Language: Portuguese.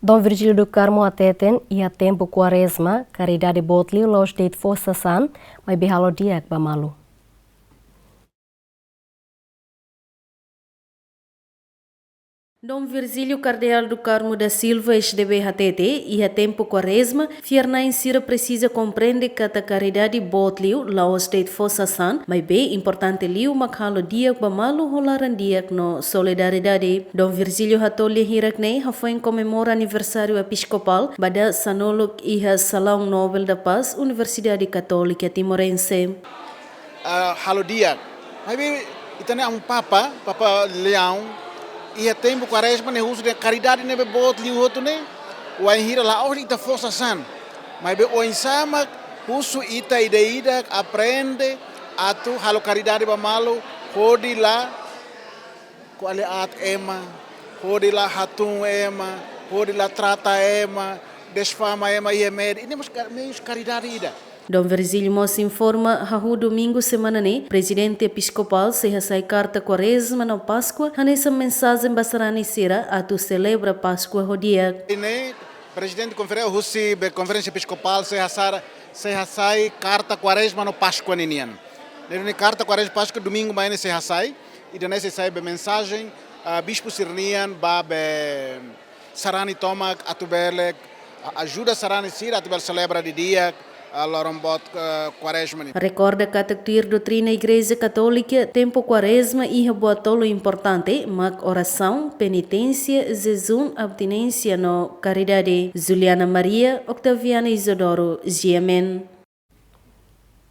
Dom Virgílio do Carmo hatete ia tempo Quaresma, karidade botli, laós, deit, sasán, maibé diak malu. Dom Virgílio Cardeal do Carmo da Silva SDB hatete ia tempo Quaresma, fierna insira precisa compreende que a caridade botliu, laós, deit, sasán, maibé importante liu makhalo diak malu holaran diak no solidariedade. Dom Virgílio hatolhe hiraknei hafoin comemora aniversário episcopal bada sanolok iha Salão Nobel da Paz Universidade Católica Timorense. Halo diak, maibé itane papa leão. Ia tempo Quaresma ne uso de caridade ne bebot liu hotu ne o hira laós ita sasán mas be o insama uso ita ideida aprende atu halo caridade ba malu hodi la quale at ema hodi la hatun ema hodi la trata ema desfama ema ia med inemos caridade ida. Dom Virgílio mos informa hahu domingo semana ne presidente episcopal se sai carta Quaresma na Páscoa hanessa mensagem basarani sira atu celebra Páscoa hodia. Ne presidente conferência episcopal se sai carta Quaresma no Páscoa ninian. Ne carta Quaresma Páscoa domingo mais se sai e dane se sai mensagem bispo sirnian babe sarani toma atubele ajuda sarani sira atubele celebra de diak Quaresma. Recorda que a doutrina Igreja Católica tempo Quaresma e boa tolo importante, mas oração, penitência, jejum, abstinência no caridade. Juliana Maria, Octaviana Isidoro, Giamen.